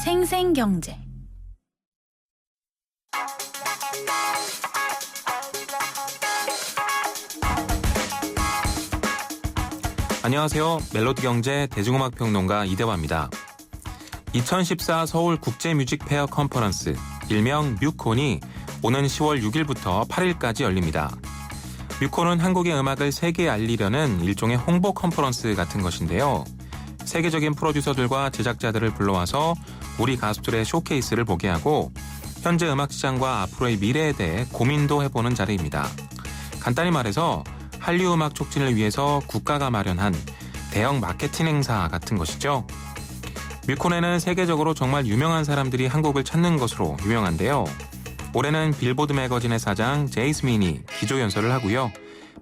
생생경제. 안녕하세요. 멜로디경제 대중음악평론가 이대화입니다. 2014 서울 국제뮤직페어 컨퍼런스, 일명 뮤콘이 오는 10월 6일부터 8일까지 열립니다. 뮤콘은 한국의 음악을 세계에 알리려는 일종의 홍보 컨퍼런스 같은 것인데요. 세계적인 프로듀서들과 제작자들을 불러와서 우리 가수들의 쇼케이스를 보게 하고 현재 음악시장과 앞으로의 미래에 대해 고민도 해보는 자리입니다. 간단히 말해서 한류 음악 촉진을 위해서 국가가 마련한 대형 마케팅 행사 같은 것이죠. 뮤콘에는 세계적으로 정말 유명한 사람들이 한국을 찾는 것으로 유명한데요. 올해는 빌보드 매거진의 사장 제이스민이 기조연설을 하고요.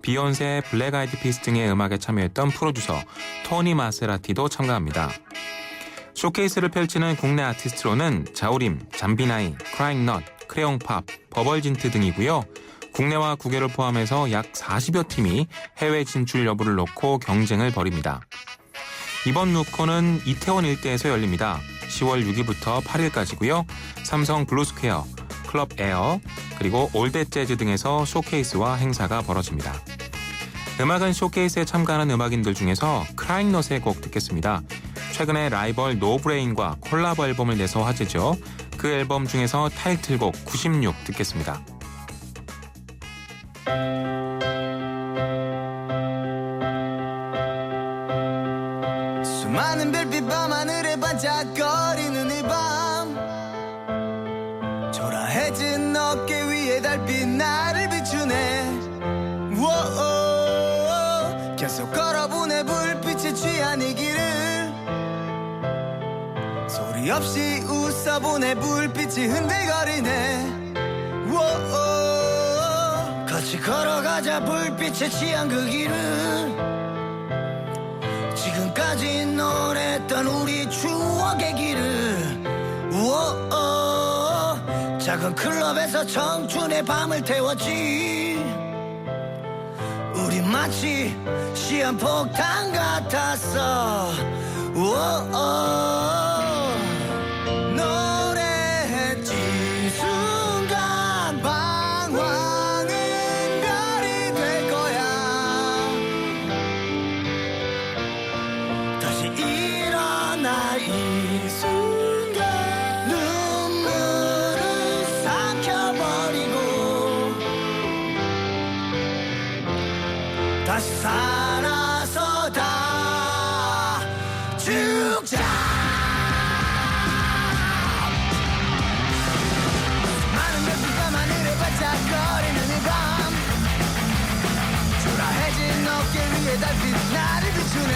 비욘세, 블랙 아이드 피스 등의 음악에 참여했던 프로듀서 토니 마세라티도 참가합니다. 쇼케이스를 펼치는 국내 아티스트로는 자우림, 잠비나이, 크라잉넛, 크레용팝, 버벌진트 등이고요. 국내와 국외를 포함해서 약 40여 팀이 해외 진출 여부를 놓고 경쟁을 벌입니다. 이번 뮤콘은 이태원 일대에서 열립니다. 10월 6일부터 8일까지고요. 삼성 블루스퀘어, 클럽 에어, 그리고 올댓 재즈 등에서 쇼케이스와 행사가 벌어집니다. 음악은 쇼케이스에 참가하는 음악인들 중에서 크라잉넛의 곡 듣겠습니다. 최근에 라이벌 노브레인과 콜라보 앨범을 내서 화제죠. 그 앨범 중에서 타이틀곡 96 듣겠습니다. 수많은 별빛 밤하늘에 반짝거리는 이 밤, 초라해진 어깨 위에 달빛 나를 비추네. 우오오, 계속 걸어보내 불빛에 취한 이 길을, 소리 없이 웃어보내 불빛이 흔들거리네. 우오오, 같이 걸어가자 불빛에 취한 그 길을, 지금까지 노랬던 우리 추억의 길을. 우오오, 작은 클럽에서 청춘의 밤을 태웠지. 우리 마치 시한폭탄 같았어. 우오오, 노래했지. 순간 방황은 별이 될 거야. 다시 일어나 이 순간 눈물을 삭혀버리고 다시 살아서 다 죽자. 많은 별빛밤 하늘에 반짝거리는 이 밤, 초라해진 어깨 위에 달빛 나를 비추네.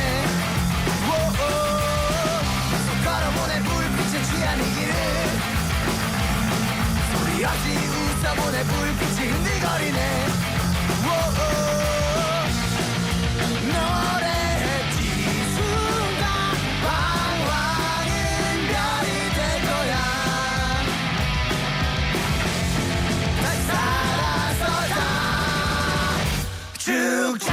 계속 걸어보내 불빛에 취한 이 길을, 소리 없이 웃어보내 불빛이 흔들거리네. 노래했지. 순간 방황은 별이 될 거야. 다시 살아서 다 죽자.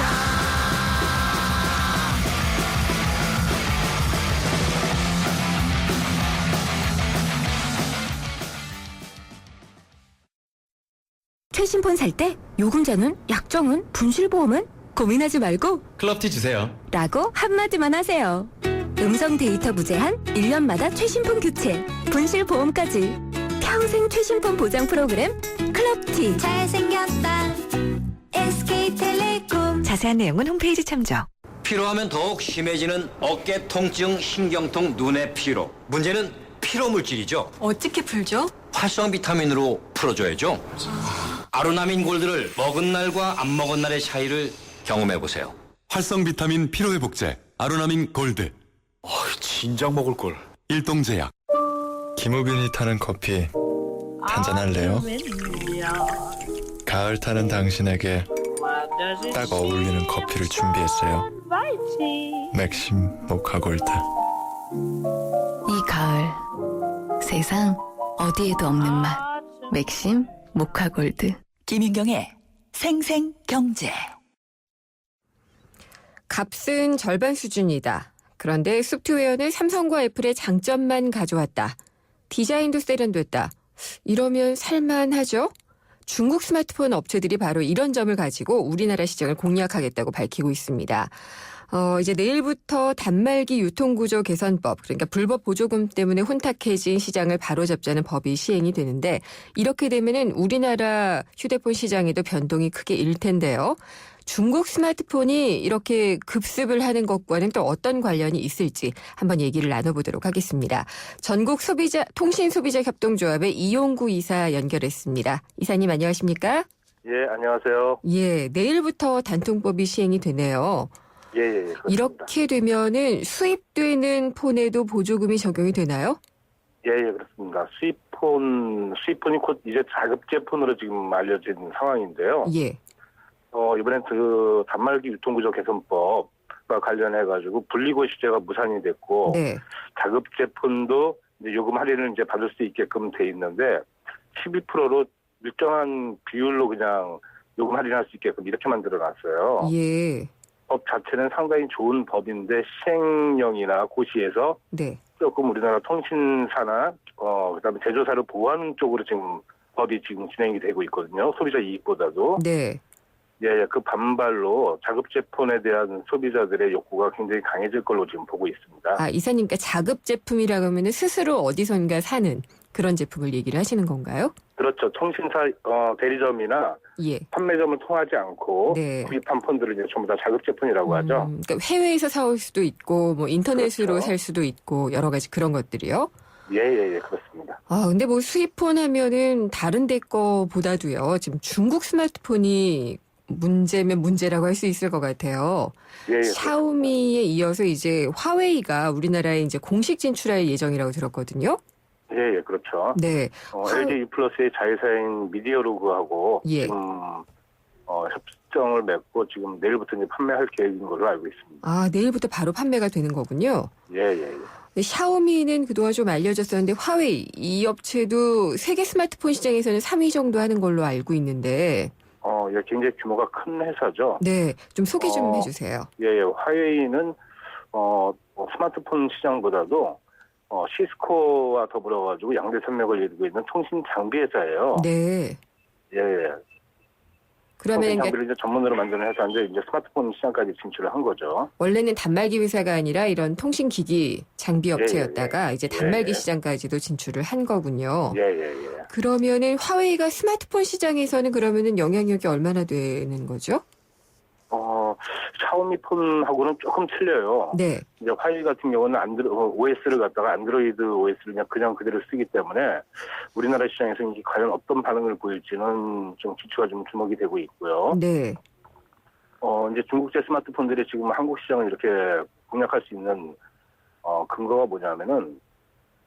최신폰 살 때 요금제는, 약정은, 분실보험은 고민하지 말고 클럽티 주세요. 라고 한마디만 하세요. 음성 데이터 무제한, 1년마다 최신폰 교체, 분실보험까지 평생 최신폰 보장 프로그램 클럽티. 잘생겼다 SK텔레콤. 자세한 내용은 홈페이지 참조. 피로하면 더욱 심해지는 어깨 통증, 신경통, 눈의 피로. 문제는 피로 물질이죠. 어떻게 풀죠? 활성 비타민으로 풀어줘야죠. 아로나민 골드를 먹은 날과 안 먹은 날의 차이를 경험해보세요. 활성 비타민 피로회복제 아로나민 골드. 진작 먹을 걸. 일동제약. 김우빈이 타는 커피 한잔할래요? 가을 타는 당신에게 딱 어울리는 커피를 준비했어요. 맥심 모카골드. 이 가을 세상 어디에도 없는 맛. 맥심 모카골드. 김윤경의 생생경제. 값은 절반 수준이다. 그런데 소프트웨어는 삼성과 애플의 장점만 가져왔다. 디자인도 세련됐다. 이러면 살만하죠? 중국 스마트폰 업체들이 바로 이런 점을 가지고 우리나라 시장을 공략하겠다고 밝히고 있습니다. 이제 내일부터 단말기 유통구조 개선법, 그러니까 불법 보조금 때문에 혼탁해진 시장을 바로잡자는 법이 시행이 되는데 이렇게 되면은 우리나라 휴대폰 시장에도 변동이 크게 일 텐데요. 중국 스마트폰이 이렇게 급습을 하는 것과는 또 어떤 관련이 있을지 한번 얘기를 나눠보도록 하겠습니다. 전국 통신소비자협동조합의 이용구 이사 연결했습니다. 이사님 안녕하십니까? 예, 안녕하세요. 예, 내일부터 단통법이 시행이 되네요. 예, 그렇습니다. 이렇게 되면은 수입되는 폰에도 보조금이 적용이 되나요? 예, 그렇습니다. 수입폰이 곧 이제 자급제폰으로 지금 알려진 상황인데요. 예. 이번엔 그 단말기 유통구조 개선법과 관련해가지고 분리고시제가 무산이 됐고, 네. 자급제폰도 이제 요금 할인을 이제 받을 수 있게끔 돼 있는데, 12%로 일정한 비율로 그냥 요금 할인할 수 있게끔 이렇게 만들어 놨어요. 예. 법 자체는 상당히 좋은 법인데 시행령이나 고시에서 네. 조금 우리나라 통신사나 그다음에 제조사를 보호하는 쪽으로 지금 법이 지금 진행이 되고 있거든요. 소비자 이익보다도. 네. 예, 그 반발로 자급제폰에 대한 소비자들의 욕구가 굉장히 강해질 걸로 지금 보고 있습니다. 아, 이사님, 그러니까 자급 제품이라고 하면은 스스로 어디선가 사는 그런 제품을 얘기를 하시는 건가요? 그렇죠. 통신사 대리점이나 예. 판매점을 통하지 않고 네. 구입한 폰들을 이제 전부 다 자급제폰이라고 하죠. 그러니까 해외에서 사올 수도 있고, 뭐 인터넷으로 그렇죠. 살 수도 있고 여러 가지 그런 것들이요. 예, 그렇습니다. 아, 근데 뭐 수입폰 하면은 다른 데 거보다도요. 지금 중국 스마트폰이 문제면 문제라고 할 수 있을 것 같아요. 예, 샤오미에 이어서 이제 화웨이가 우리나라에 이제 공식 진출할 예정이라고 들었거든요. 예, 그렇죠. 네. LG U+의 자회사인 미디어로그하고 예. 지금 협정을 맺고 지금 내일부터 이제 판매할 계획인 걸로 알고 있습니다. 아, 내일부터 바로 판매가 되는 거군요. 예. 근데 샤오미는 그동안 좀 알려졌었는데 화웨이 이 업체도 세계 스마트폰 시장에서는 3위 정도 하는 걸로 알고 있는데. 예, 굉장히 규모가 큰 회사죠. 네, 좀 소개 좀 해주세요. 예, 화웨이는 스마트폰 시장보다도 시스코와 더불어가지고 양대 산맥을 이루고 있는 통신 장비 회사예요. 네. 예. 그러면 통신 장비를 이제 전문으로 만드는 회사인데 이제 스마트폰 시장까지 진출을 한 거죠. 원래는 단말기 회사가 아니라 이런 통신기기 장비 업체였다가 이제 단말기 시장까지도 진출을 한 거군요. 예. 그러면은 화웨이가 스마트폰 시장에서는 그러면은 영향력이 얼마나 되는 거죠? 샤오미 폰하고는 조금 틀려요. 네. 이제 화웨이 같은 경우는 OS를 갖다가 안드로이드 OS를 그냥 그대로 쓰기 때문에 우리나라 시장에서 이게 과연 어떤 반응을 보일지는 좀 기초가 좀 주목이 되고 있고요. 네. 이제 중국제 스마트폰들이 지금 한국 시장을 이렇게 공략할 수 있는 근거가 뭐냐면은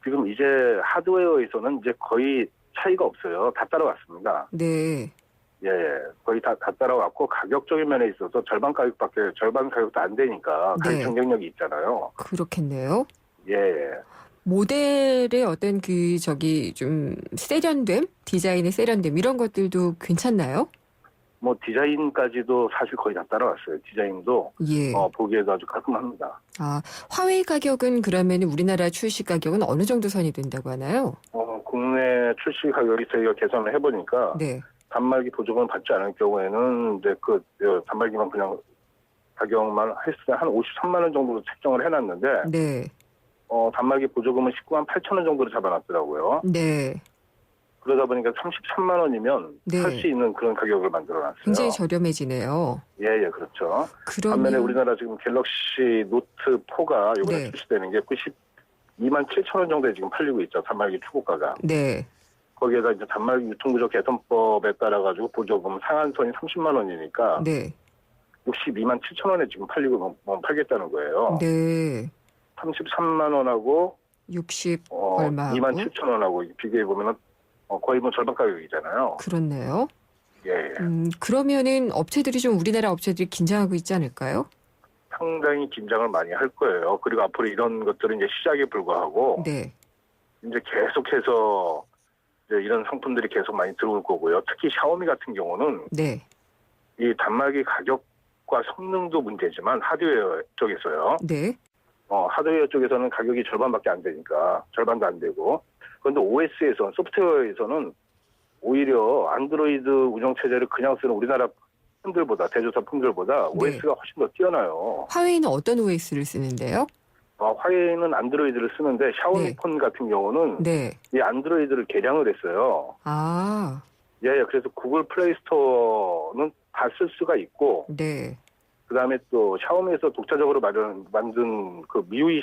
지금 이제 하드웨어에서는 이제 거의 차이가 없어요. 다 따라왔습니다. 네. 예, 거의 다 따라왔고 가격적인 면에 있어서 절반 가격도 안 되니까 가격 네. 경쟁력이 있잖아요. 그렇겠네요. 예. 모델의 어떤 좀 세련됨, 디자인의 세련됨 이런 것들도 괜찮나요? 뭐 디자인까지도 사실 거의 다 따라왔어요. 디자인도 예. 보기에도 아주 깔끔합니다. 아, 화웨이 가격은 그러면 우리나라 출시 가격은 어느 정도 선이 된다고 하나요? 국내 출시 가격이 저희가 계산을 해보니까 네. 단말기 보조금을 받지 않을 경우에는 이제 단말기만 그냥 가격만 했을 때 한 53만 원 정도로 책정을 해놨는데 네. 단말기 보조금은 19만 8천 원 정도로 잡아놨더라고요. 네. 그러다 보니까 33만 원이면 네. 살 수 있는 그런 가격을 만들어놨어요. 굉장히 저렴해지네요. 예, 그렇죠. 그러면 반면에 우리나라 지금 갤럭시 노트 4가 이번에 네. 출시되는 게 92만 7천 원 정도에 지금 팔리고 있죠. 단말기 추고가가. 네. 거기에다 이제 단말기 유통구조 개선법에 따라가지고 보조금 상한선이 30만 원이니까 네. 62만 7천 원에 지금 팔겠다는 거예요. 네. 33만 원하고 60 얼마하고? 2만 7천 원하고 비교해 보면은 거의 뭐 절반 가격이잖아요. 그렇네요. 예. 그러면은 업체들이 좀 우리나라 업체들이 긴장하고 있지 않을까요? 상당히 긴장을 많이 할 거예요. 그리고 앞으로 이런 것들은 이제 시작에 불과하고 네. 이제 계속해서 이제 이런 상품들이 계속 많이 들어올 거고요. 특히 샤오미 같은 경우는 네. 이 단말기 가격과 성능도 문제지만 하드웨어 쪽에서요. 네. 하드웨어 쪽에서는 가격이 절반밖에 안 되니까 절반도 안 되고 그런데 OS에서 소프트웨어에서는 오히려 안드로이드 운영 체제를 그냥 쓰는 우리나라 폰들보다 대조사 폰들보다 네. OS가 훨씬 더 뛰어나요. 화웨이는 어떤 OS를 쓰는데요? 화웨이는 안드로이드를 쓰는데 샤오미 네. 폰 같은 경우는 네. 이 안드로이드를 개량을 했어요. 아, 예, 그래서 구글 플레이 스토어는 다 쓸 수가 있고, 네. 그다음에 또 샤오미에서 독자적으로 만든 그 미우이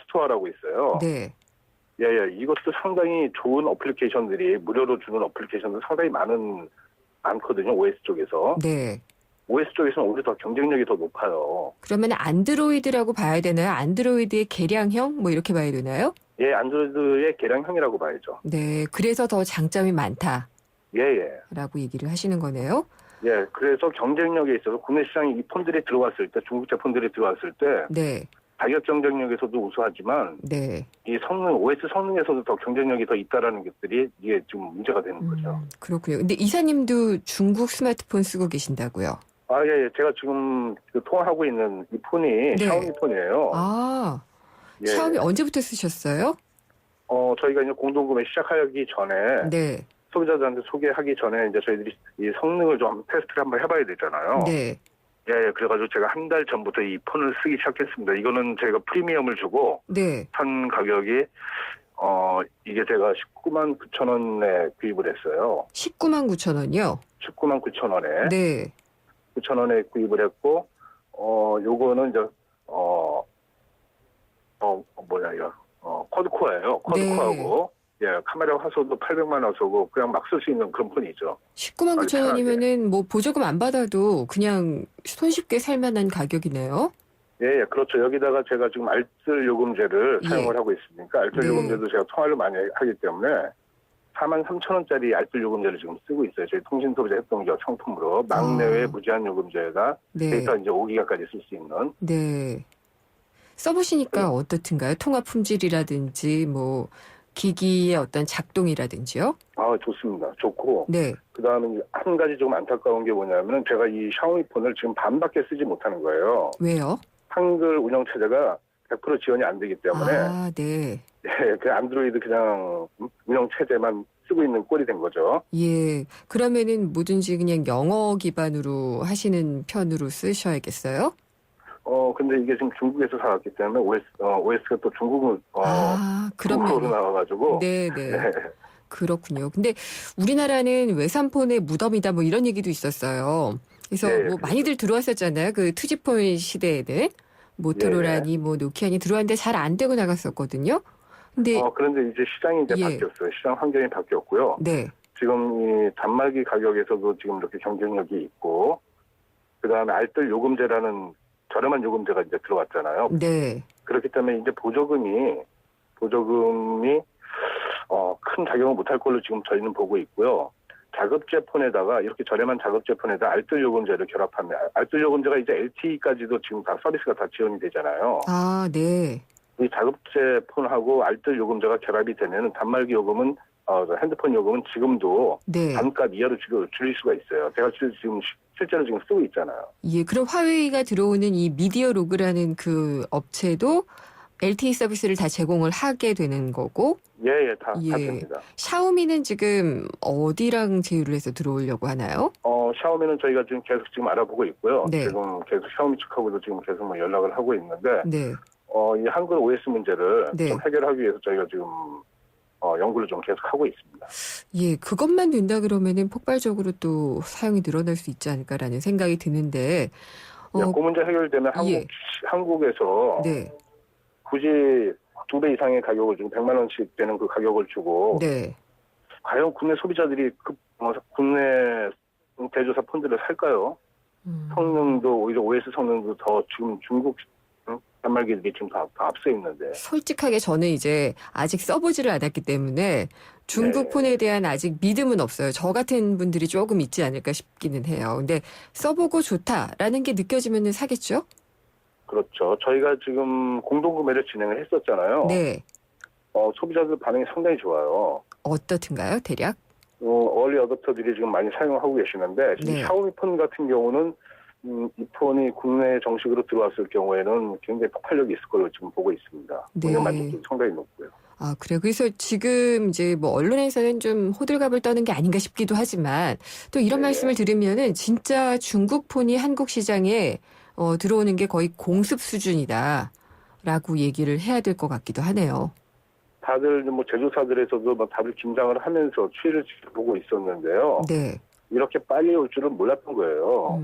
스토어라고 있어요. 네. 예, 이것도 상당히 좋은 어플리케이션들이 무료로 주는 어플리케이션도 상당히 많거든요. OS 쪽에서. 네. OS 쪽에서는 오히려 더 경쟁력이 더 높아요. 그러면 안드로이드라고 봐야 되나요? 안드로이드의 개량형? 뭐 이렇게 봐야 되나요? 예, 안드로이드의 개량형이라고 봐야죠. 네. 그래서 더 장점이 많다라고 예. 얘기를 하시는 거네요. 예, 그래서 경쟁력에 있어서 국내 시장에 이 폰들이 들어왔을 때, 중국제 폰들이 들어왔을 때, 네. 가격 경쟁력에서도 우수하지만, 네. 이 OS 성능에서도 더 경쟁력이 더 있다라는 것들이 이게 지금 문제가 되는 거죠. 그렇군요. 근데 이사님도 중국 스마트폰 쓰고 계신다고요? 예. 제가 지금 통화하고 있는 이 폰이 네. 샤오미 폰이에요. 아, 예. 샤오미 언제부터 쓰셨어요? 저희가 이제 공동구매 시작하기 전에, 네. 소비자들한테 소개하기 전에 이제 저희들이 이 성능을 좀 테스트를 한번 해봐야 되잖아요. 네. 예, 그래가지고 제가 한 달 전부터 이 폰을 쓰기 시작했습니다. 이거는 저희가 프리미엄을 주고 네. 산 가격이 이게 제가 19만 9천 원에 구입을 했어요. 19만 9천 원이요? 19만 9천 원에. 네. 9천 원에 구입을 했고, 요거는 이제, 쿼드코어예요. 쿼드코어하고, 예, 카메라 화소도 800만 화소고, 그냥 막 쓸 수 있는 그런 폰이죠. 19만 9천 원이면은 뭐 보조금 안 받아도 그냥 손쉽게 살만한 가격이네요. 예, 그렇죠. 여기다가 제가 지금 알뜰 요금제를 예. 사용을 하고 있으니까, 알뜰 네. 요금제도 제가 통화를 많이 하기 때문에, 4만 3천 원짜리 알뜰 요금제를 지금 쓰고 있어요. 저희 통신소비자 협동조합 상품으로 막내외 무제한 요금제가 네. 데이터 이제 5기가까지 쓸 수 있는. 네. 써보시니까 어떻든가요? 통화 품질이라든지 뭐 기기의 어떤 작동이라든지요? 좋습니다. 좋고. 네. 그 다음에 한 가지 좀 안타까운 게 뭐냐면은 제가 이 샤오미 폰을 지금 반밖에 쓰지 못하는 거예요. 왜요? 한글 운영 체제가 100% 지원이 안 되기 때문에 아, 네. 예, 그 안드로이드 그냥 운영 체제만 쓰고 있는 꼴이 된 거죠. 예. 그러면은 뭐든지 그냥 영어 기반으로 하시는 편으로 쓰셔야겠어요? 근데 이게 지금 중국에서 사왔기 때문에 OS가 또 중국으로 그럼요. 나와가지고. 네. 그렇군요. 근데 우리나라는 외산폰의 무덤이다 뭐 이런 얘기도 있었어요. 그래서 네, 뭐 그렇죠. 많이들 들어왔었잖아요. 그 투지폰 시대에는 모토로라니 뭐 노키아니 들어왔는데 잘 안 되고 나갔었거든요. 근데 그런데 이제 시장이 이제 바뀌었어요. 시장 환경이 바뀌었고요. 네. 지금 이 단말기 가격에서도 지금 이렇게 경쟁력이 있고, 그 다음에 알뜰 요금제라는 저렴한 요금제가 이제 들어왔잖아요. 네. 그렇기 때문에 이제 보조금이 큰 작용을 못할 걸로 지금 저희는 보고 있고요. 자급제 폰에다가 이렇게 저렴한 자급제 폰에다 알뜰 요금제를 결합하면 알뜰 요금제가 이제 LTE까지도 지금 다 서비스가 다 지원이 되잖아요. 아, 네. 이 자급제 폰하고 알뜰 요금제가 결합이 되면 단말기 요금은 핸드폰 요금은 지금도 네. 단값 이하로 줄일 수가 있어요. 제가 지금 실제로 지금 쓰고 있잖아요. 예, 그럼 화웨이가 들어오는 이 미디어 로그라는 그 업체도 LTE 서비스를 다 제공을 하게 되는 거고. 예, 다 됩니다. 샤오미는 지금 어디랑 제휴를 해서 들어오려고 하나요? 샤오미는 저희가 지금 계속 지금 알아보고 있고요. 네. 지금 계속 샤오미 측하고도 지금 계속 뭐 연락을 하고 있는데, 네. 이 한글 OS 문제를 네. 좀 해결하기 위해서 저희가 지금 연구를 좀 계속 하고 있습니다. 예, 그것만 된다 그러면은 폭발적으로 또 사용이 늘어날 수 있지 않을까라는 생각이 드는데. 그 문제 해결되면 한국에서 네. 굳이 2배 이상의 가격을 주고 100만 원씩 되는 그 가격을 주고 네. 과연 국내 소비자들이 국내 대조사 폰들을 살까요? 성능도 오히려 OS 성능도 더 지금 중국 단말기들이 지금 다 앞서 있는데. 솔직하게 저는 이제 아직 써보지를 않았기 때문에 중국 폰에 대한 아직 믿음은 없어요. 저 같은 분들이 조금 있지 않을까 싶기는 해요. 근데 써보고 좋다라는 게 느껴지면 사겠죠? 그렇죠. 저희가 지금 공동구매를 진행을 했었잖아요. 네. 소비자들 반응이 상당히 좋아요. 어떻든가요, 대략? 얼리 어댑터들이 지금 많이 사용하고 계시는데 지금 네. 샤오미 폰 같은 경우는 이 폰이 국내에 정식으로 들어왔을 경우에는 굉장히 폭발력이 있을 걸로 지금 보고 있습니다. 네. 만족도도 상당히 높고요. 아, 그래. 그래서 지금 이제 뭐 언론에서는 좀 호들갑을 떠는 게 아닌가 싶기도 하지만 또 이런 네. 말씀을 들으면은 진짜 중국 폰이 한국 시장에 들어오는 게 거의 공습 수준이다라고 얘기를 해야 될 것 같기도 하네요. 다들 뭐 제조사들에서도 막 다들 긴장을 하면서 추이를 지켜보고 있었는데요. 네. 이렇게 빨리 올 줄은 몰랐던 거예요.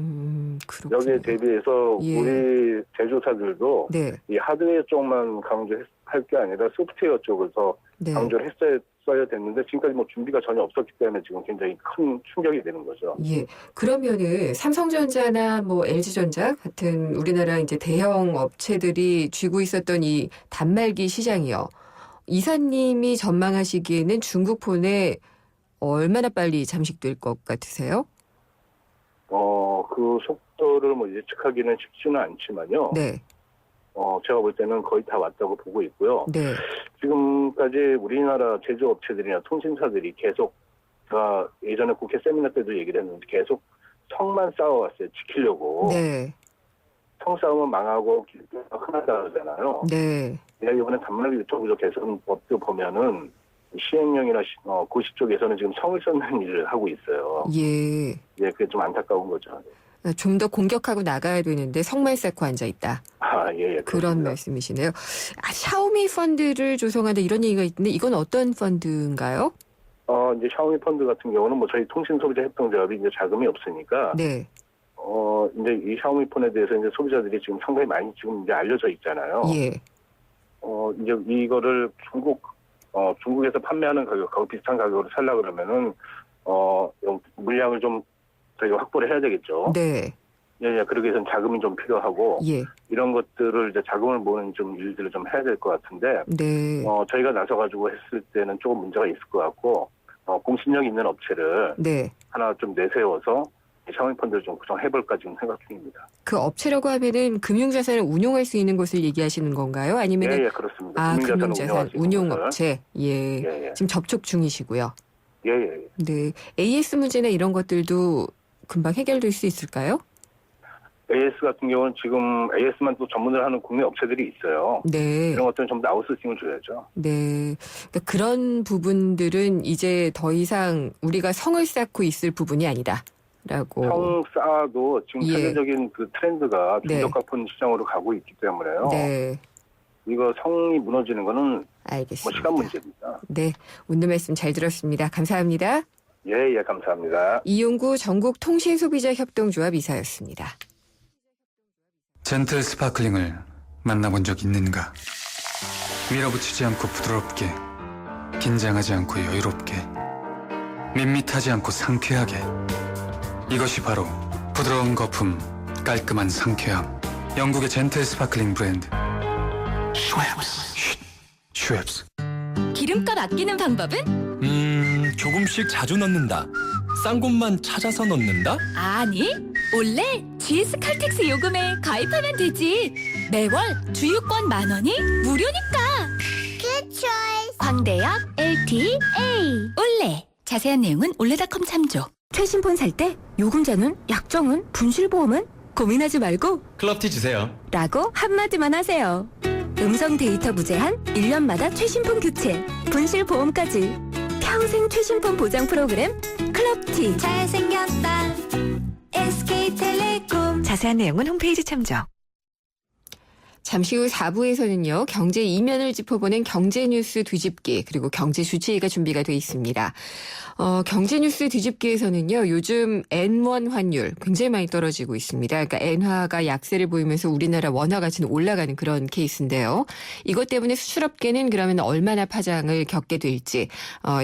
그렇군요. 여기에 대비해서 예. 우리 제조사들도 네. 이 하드웨어 쪽만 강조할 게 아니라 소프트웨어 쪽을 더 네. 강조를 했어야 됐는데 지금까지 뭐 준비가 전혀 없었기 때문에 지금 굉장히 큰 충격이 되는 거죠. 예. 그러면은 삼성전자나 뭐 LG전자 같은 우리나라 이제 대형 업체들이 쥐고 있었던 이 단말기 시장이요. 이사님이 전망하시기에는 중국 폰에 얼마나 빨리 잠식될 것 같으세요? 그 속도를 뭐 예측하기는 쉽지는 않지만요. 네. 제가 볼 때는 거의 다 왔다고 보고 있고요. 네. 지금까지 우리나라 제조업체들이나 통신사들이 계속, 예전에 국회 세미나 때도 얘기를 했는데 계속 성만 쌓아왔어요. 지키려고. 네. 성 쌓으면 망하고 흔하다 그러잖아요. 네. 이번에 단말기 유튜브 개선법도 보면은 시행령이나 고시 쪽에서는 지금 성을 쌓는 일을 하고 있어요. 예. 예, 그게 좀 안타까운 거죠. 좀 더 공격하고 나가야 되는데 성만 쌓고 앉아 있다. 예, 그런 그렇습니다. 말씀이시네요. 샤오미 펀드를 조성한다 이런 얘기가 있는데 이건 어떤 펀드인가요? 이제 샤오미 펀드 같은 경우는 뭐 저희 통신소비자협동조합이 이제 자금이 없으니까 네. 이제 이 샤오미 폰에 대해서 이제 소비자들이 지금 상당히 많이 지금 이제 알려져 있잖아요. 예. 이제 이거를 중국에서 판매하는 가격, 비슷한 가격으로 살려 그러면은, 물량을 좀 저희가 확보를 해야 되겠죠. 네. 예, 그러기 위해서는 자금이 좀 필요하고, 예. 이런 것들을 이제 자금을 모으는 좀 일들을 좀 해야 될 것 같은데, 네. 저희가 나서가지고 했을 때는 조금 문제가 있을 것 같고, 공신력 있는 업체를 네. 하나 좀 내세워서 샤오미 펀드를 좀 구성해볼까 지금 생각 중입니다. 그 업체라고 하면은 금융자산을 운용할 수 있는 곳을 얘기하시는 건가요? 아니면 예, 그렇습니다. 아, 금융자산을 금융자산 운용할 수 있는 곳을. 운용업체. 예. 예. 지금 접촉 중이시고요. 예. 네. AS 문제나 이런 것들도 금방 해결될 수 있을까요? AS 같은 경우는 지금 AS만 또 전문을 하는 국내 업체들이 있어요. 네. 이런 것들은 전부 다 아웃소싱을 줘야죠. 네. 그러니까 그런 부분들은 이제 더 이상 우리가 성을 쌓고 있을 부분이 아니다라고. 성 쌓아도 지금 예. 세계적인 그 트렌드가 네. 중저가폰 시장으로 가고 있기 때문에요. 네. 이거 성이 무너지는 거는 뭐 알겠습니다. 시간 문제입니다. 네. 오늘 말씀 잘 들었습니다. 감사합니다. 예, 감사합니다. 이용구 전국통신소비자협동조합 이사였습니다. 젠틀 스파클링을 만나본 적 있는가? 밀어붙이지 않고 부드럽게, 긴장하지 않고 여유롭게, 밋밋하지 않고 상쾌하게. 이것이 바로 부드러운 거품, 깔끔한 상쾌함. 영국의 젠틀 스파클링 브랜드 슈엡스. 기름값 아끼는 방법은? 조금씩 자주 넣는다. 싼 곳만 찾아서 넣는다? 아니, 원래 GS 칼텍스 요금에 가입하면 되지. 매월 주유권 10,000원이 무료니까. Good choice. 광대역 LTA 올레. 자세한 내용은 올레닷컴 참조. 최신폰 살 때 요금제는, 약정은, 분실보험은 고민하지 말고 클럽티 주세요. 라고 한마디만 하세요. 음성 데이터 무제한, 1년마다 최신폰 교체, 분실보험까지. 평생 최신폰 보장 프로그램 클럽티. 잘생겼다 SK텔레콤. 자세한 내용은 홈페이지 참조. 잠시 후 4부에서는요. 경제 이면을 짚어보는 경제뉴스 뒤집기 그리고 경제 주치의가 준비가 돼 있습니다. 경제뉴스 뒤집기에서는요. 요즘 N1 환율 굉장히 많이 떨어지고 있습니다. 그러니까 엔화가 약세를 보이면서 우리나라 원화 가치는 올라가는 그런 케이스인데요. 이것 때문에 수출업계는 그러면 얼마나 파장을 겪게 될지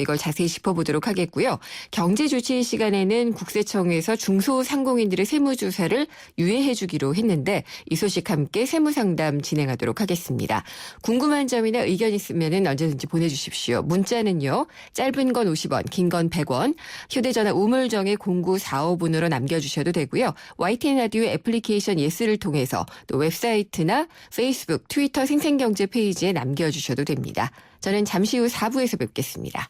이걸 자세히 짚어보도록 하겠고요. 경제 주치의 시간에는 국세청에서 중소상공인들의 세무조사를 유예해 주기로 했는데 이 소식 함께 세무상담 진행하도록 하겠습니다. 궁금한 점이나 의견 있으면 언제든지 보내주십시오. 문자는요. 짧은 건 50원, 긴 건 100원, 휴대전화 우물정의 0945번으로 남겨주셔도 되고요. YTN 라디오 애플리케이션 예스를 통해서 또 웹사이트나 페이스북, 트위터 생생경제 페이지에 남겨주셔도 됩니다. 저는 잠시 후 4부에서 뵙겠습니다.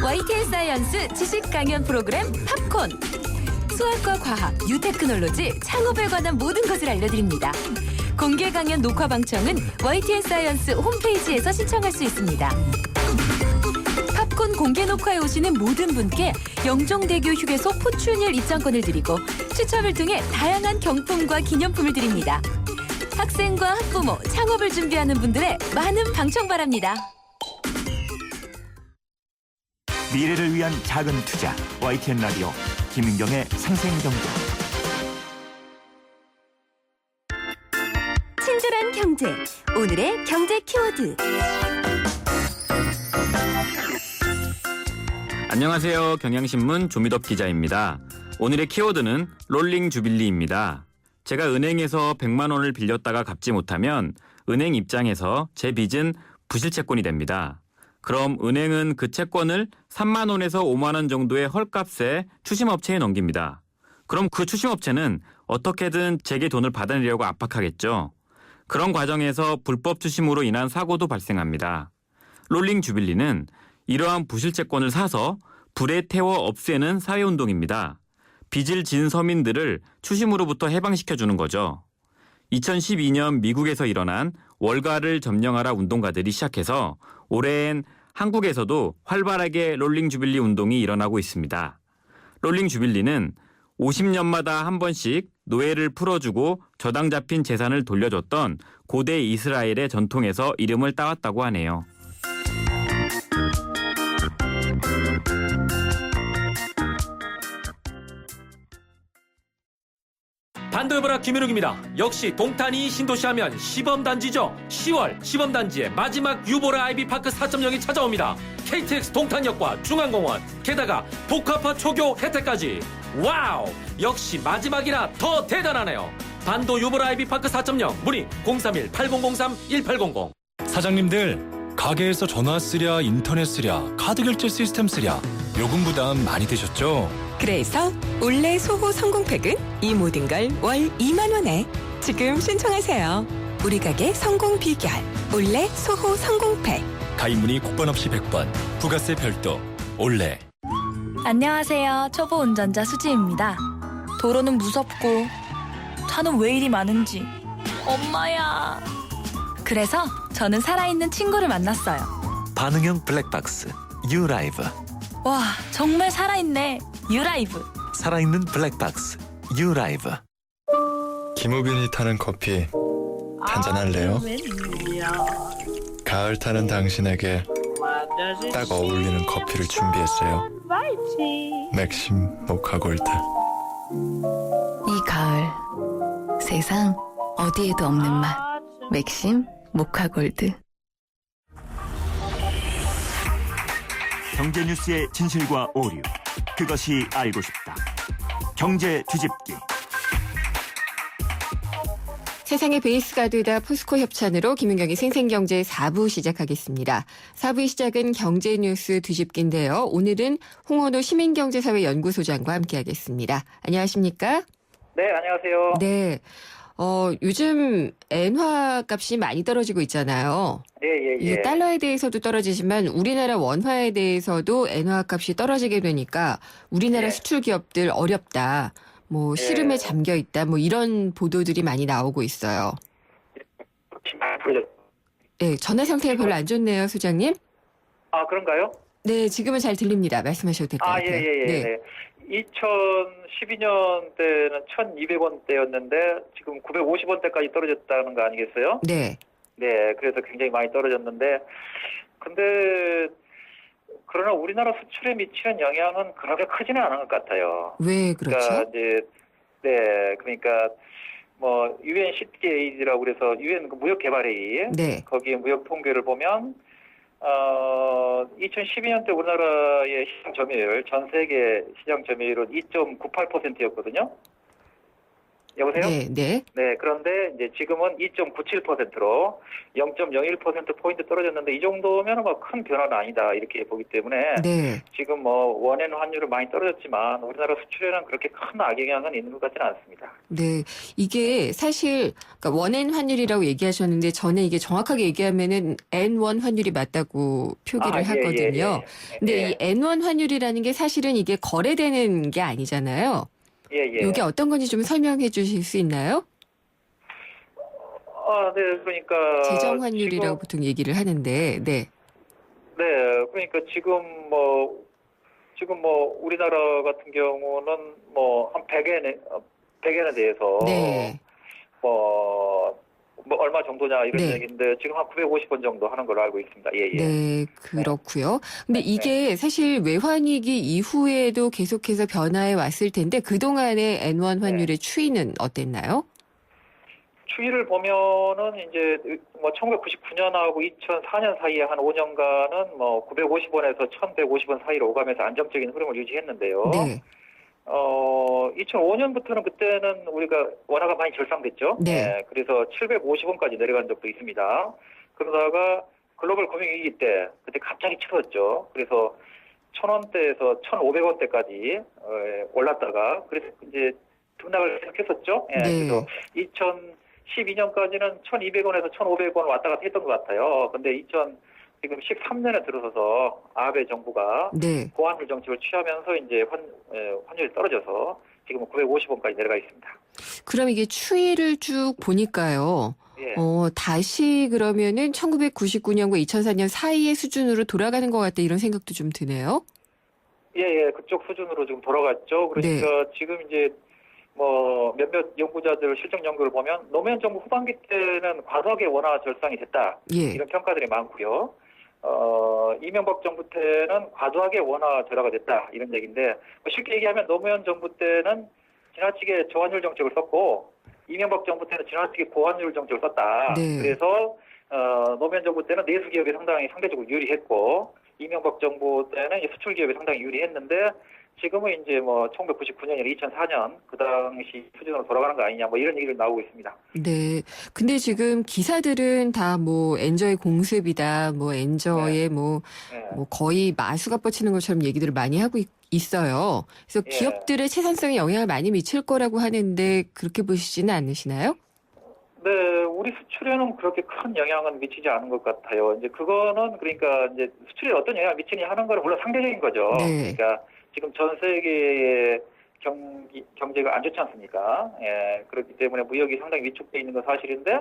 YTN 사이언스 지식 강연 프로그램 팝콘. 수학과 과학, 뉴테크놀로지, 창업에 관한 모든 것을 알려드립니다. 공개 강연 녹화 방청은 YTN 사이언스 홈페이지에서 신청할 수 있습니다. 팝콘 공개 녹화에 오시는 모든 분께 영종대교 휴게소 포춘일 입장권을 드리고 추첨을 통해 다양한 경품과 기념품을 드립니다. 학생과 학부모, 창업을 준비하는 분들의 많은 방청 바랍니다. 미래를 위한 작은 투자 YTN 라디오 김윤경의 생생경제. 친절한 경제, 오늘의 경제 키워드. 안녕하세요. 경향신문 조미덕 기자입니다. 오늘의 키워드는 롤링 주빌리입니다. 제가 은행에서 100만 원을 빌렸다가 갚지 못하면 은행 입장에서 제 빚은 부실채권이 됩니다. 그럼 은행은 그 채권을 3만 원에서 5만 원 정도의 헐값에 추심업체에 넘깁니다. 그럼 그 추심업체는 어떻게든 제게 돈을 받아내려고 압박하겠죠. 그런 과정에서 불법 추심으로 인한 사고도 발생합니다. 롤링 주빌리는 이러한 부실채권을 사서 불에 태워 없애는 사회운동입니다. 빚을 진 서민들을 추심으로부터 해방시켜주는 거죠. 2012년 미국에서 일어난 월가를 점령하라 운동가들이 시작해서 올해엔 한국에서도 활발하게 롤링 주빌리 운동이 일어나고 있습니다. 롤링 주빌리는 50년마다 한 번씩 노예를 풀어주고 저당 잡힌 재산을 돌려줬던 고대 이스라엘의 전통에서 이름을 따왔다고 하네요. 반도여보라 김현욱입니다. 역시 동탄이 신도시 하면 시범단지죠. 10월 시범단지의 마지막 유보라 아이비파크 4.0이 찾아옵니다. KTX 동탄역과 중앙공원, 게다가 복합화 초교 혜택까지. 와우! 역시 마지막이라 더 대단하네요. 반도 유보라 아이비파크 4.0 문의 031-8003-1800. 사장님들, 가게에서 전화 쓰랴 인터넷 쓰랴 카드 결제 시스템 쓰랴 요금 부담 많이 되셨죠? 그래서 올레 소호 성공팩은 이 모든 걸 월 2만 원에 지금 신청하세요. 우리 가게 성공 비결 올레 소호 성공팩. 가입 문의 국번 없이 100번, 부가세 별도 올레. 안녕하세요. 초보 운전자 수지입니다. 도로는 무섭고 차는 왜 이리 많은지. 엄마야. 그래서 저는 살아있는 친구를 만났어요. 반응형 블랙박스 유라이브. 와, 정말 살아있네. 유라이브. 살아있는 블랙박스 유라이브. 김우빈이 타는 커피 한잔할래요? 가을 타는 당신에게 딱 어울리는 커피를 준비했어요. 맥심 모카골드. 이 가을 세상 어디에도 없는 맛. 맥심 모카골드. 경제 뉴스의 진실과 오류, 그것이 알고 싶다. 경제 뒤집기. 세상의 베이스가 되다 포스코 협찬으로 김윤경의 생생경제 4부 시작하겠습니다. 4부의 시작은 경제뉴스 뒤집기인데요. 오늘은 홍원호 시민경제사회연구소장과 함께하겠습니다. 안녕하십니까? 네, 안녕하세요. 네. 요즘 엔화 값이 많이 떨어지고 있잖아요. 예. 이게 달러에 대해서도 떨어지지만 우리나라 원화에 대해서도 엔화 값이 떨어지게 되니까 우리나라 수출 기업들 어렵다. 뭐 시름에 잠겨 있다. 뭐 이런 보도들이 많이 나오고 있어요. 네, 전화 상태가 별로 안 좋네요, 소장님. 아, 그런가요? 네, 지금은 잘 들립니다. 말씀하셔도 될 것 같아요. 네. 2012년 때는 1,200원대였는데 지금 950원대까지 떨어졌다는 거 아니겠어요? 네. 네, 그래서 굉장히 많이 떨어졌는데 근데 그러나 우리나라 수출에 미치는 영향은 그렇게 크지는 않은 것 같아요. 왜 그렇죠? 그러니까 이제 그러니까 뭐 UN CTA라고 그래서 UN 무역개발회의 거기 무역 통계를 보면 2012년 때 우리나라의 시장 점유율, 전 세계 시장 점유율은 2.98%였거든요. 여보세요? 네. 그런데 이제 지금은 2.97%로 0.01%포인트 떨어졌는데 이 정도면 뭐 큰 변화는 아니다 이렇게 보기 때문에 지금 뭐 원엔 환율은 많이 떨어졌지만 우리나라 수출에는 그렇게 큰 악영향은 있는 것 같지는 않습니다. 네. 이게 사실 그러니까 원엔 환율이라고 얘기하셨는데 저는 이게 정확하게 얘기하면은 N1 환율이 맞다고 표기를 하거든요. 근데 이 N1 환율이라는 게 사실은 이게 거래되는 게 아니잖아요. 이게 어떤 건지 좀 설명해 주실 수 있나요? 네, 그러니까 재정 환율이라고 보통 얘기를 하는데, 네. 네, 그러니까 지금 뭐 우리나라 같은 경우는 뭐 한 100엔에 대해서 네. 뭐 얼마 정도냐 이런 네. 얘기인데 지금 한 950원 정도 하는 걸로 알고 있습니다. 예, 예. 네, 그렇고요. 근데 이게 사실 외환위기 이후에도 계속해서 변화해 왔을 텐데 그동안의 N1 환율의 추이는 어땠나요? 추이를 보면은 이제 뭐 1999년하고 2004년 사이에 한 5년간은 뭐 950원에서 1,150원 사이로 오가면서 안정적인 흐름을 유지했는데요. 네. 2005년부터는 그때는 우리가 원화가 많이 절상됐죠. 네. 그래서 750원까지 내려간 적도 있습니다. 그러다가 글로벌 금융위기 때 그때 갑자기 치솟았죠. 그래서 1,000원대에서 1,500원대까지 올랐다가 그래서 이제 등락을 계속했었죠. 네. 그래서 2012년까지는 1,200원에서 1,500원 왔다 갔다 했던 것 같아요. 근데 지금 13년에 들어서서 아베 정부가 네. 고환율 정책을 취하면서 이제 환율이 떨어져서 지금은 950원까지 내려가 있습니다. 그럼 이게 추이를 쭉 보니까요. 예. 다시 그러면은 1999년과 2004년 사이의 수준으로 돌아가는 것 같다 이런 생각도 좀 드네요. 예, 그쪽 수준으로 지금 돌아갔죠. 그러니까 지금 이제 뭐 몇몇 연구자들 실정 연구를 보면 노무현 정부 후반기 때는 과도하게 원화 절상이 됐다. 예. 이런 평가들이 많고요. 이명박 정부 때는 과도하게 원화 절하가 됐다. 이런 얘기인데 쉽게 얘기하면 노무현 정부 때는 지나치게 저환율 정책을 썼고 이명박 정부 때는 지나치게 고환율 정책을 썼다. 네. 그래서 노무현 정부 때는 내수 기업이 상당히 상대적으로 유리했고 이명박 정부 때는 수출 기업이 상당히 유리했는데 지금은 이제 뭐 1999년이나 2004년 그 당시 수준으로 돌아가는 거 아니냐 뭐 이런 얘기를 나오고 있습니다. 네. 근데 지금 기사들은 다 뭐 엔저의 공습이다, 뭐 엔저의 뭐 거의 마수가 뻗치는 것처럼 얘기들을 많이 하고 있어요. 그래서 기업들의 채산성에 영향을 많이 미칠 거라고 하는데 그렇게 보시지는 않으시나요? 네, 우리 수출에는 그렇게 큰 영향은 미치지 않은 것 같아요. 이제 그거는 그러니까 이제 수출에 어떤 영향을 미치냐 하는 건 물론 상대적인 거죠. 네. 그러니까 지금 전 세계의 경제가 안 좋지 않습니까? 예, 그렇기 때문에 무역이 상당히 위축돼 있는 건 사실인데